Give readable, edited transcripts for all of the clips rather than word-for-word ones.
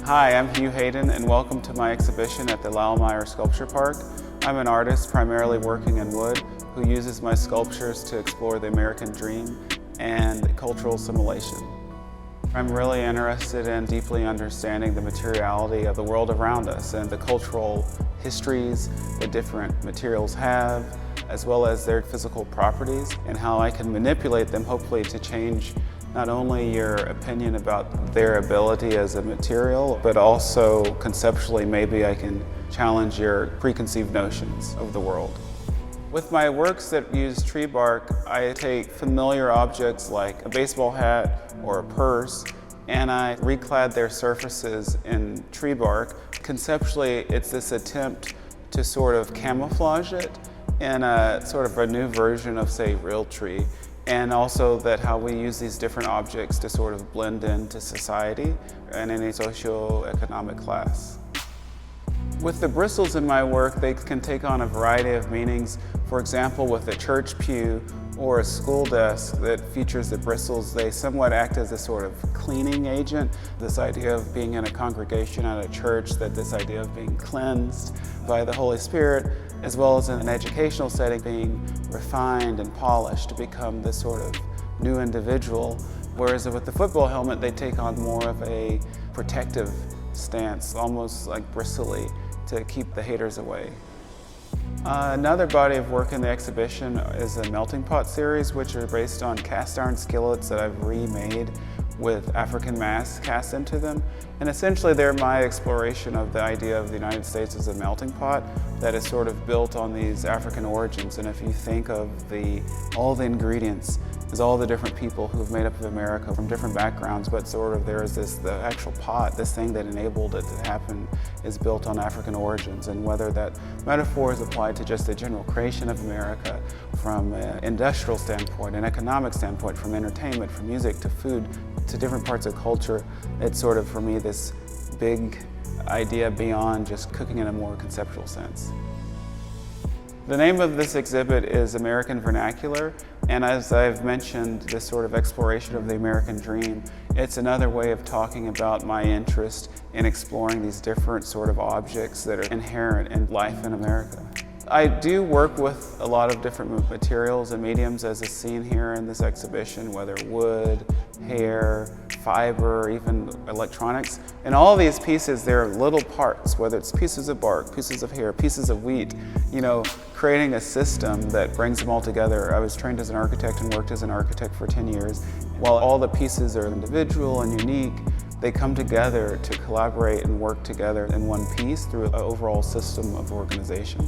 Hi, I'm Hugh Hayden and welcome to my exhibition at the Laumeier Sculpture Park. I'm an artist primarily working in wood who uses my sculptures to explore the American dream and cultural assimilation. I'm really interested in deeply understanding the materiality of the world around us and the cultural histories that different materials have, as well as their physical properties, and how I can manipulate them hopefully to change not only your opinion about their ability as a material, but also conceptually maybe I can challenge your preconceived notions of the world. With my works that use tree bark, I take familiar objects like a baseball hat or a purse, and I reclad their surfaces in tree bark. Conceptually, it's this attempt to sort of camouflage it in a sort of a new version of, say, real tree. And also that how we use these different objects to sort of blend into society and any socio-economic class. With the bristles in my work, they can take on a variety of meanings. For example, with a church pew or a school desk that features the bristles, they somewhat act as a sort of cleaning agent. This idea of being in a congregation at a church, that this idea of being cleansed by the Holy Spirit, as well as in an educational setting, being refined and polished to become this sort of new individual. Whereas with the football helmet, they take on more of a protective stance, almost like bristly, to keep the haters away. Another body of work in the exhibition is a melting pot series, which are based on cast iron skillets that I've remade with African masks cast into them. And essentially they're my exploration of the idea of the United States as a melting pot that is sort of built on these African origins. And if you think of all the ingredients, is all the different people who've made up of America from different backgrounds, but sort of there is the actual pot, this thing that enabled it to happen, is built on African origins. And whether that metaphor is applied to just the general creation of America from an industrial standpoint, an economic standpoint, from entertainment, from music to food, to different parts of culture, it's sort of, for me, this big idea beyond just cooking in a more conceptual sense. The name of this exhibit is American Vernacular, and as I've mentioned, this sort of exploration of the American dream, it's another way of talking about my interest in exploring these different sort of objects that are inherent in life in America. I do work with a lot of different materials and mediums, as is seen here in this exhibition, whether wood, hair, fiber, even electronics. And all of these pieces, they're little parts, whether it's pieces of bark, pieces of hair, pieces of wheat, creating a system that brings them all together. I was trained as an architect and worked as an architect for 10 years. While all the pieces are individual and unique, they come together to collaborate and work together in one piece through an overall system of organization.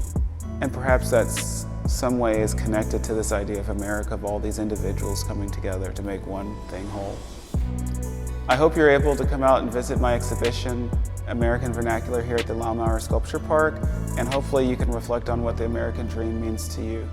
And perhaps that's some way is connected to this idea of America, of all these individuals coming together to make one thing whole. I hope you're able to come out and visit my exhibition, American Vernacular, here at the Laumeier Sculpture Park, and hopefully you can reflect on what the American dream means to you.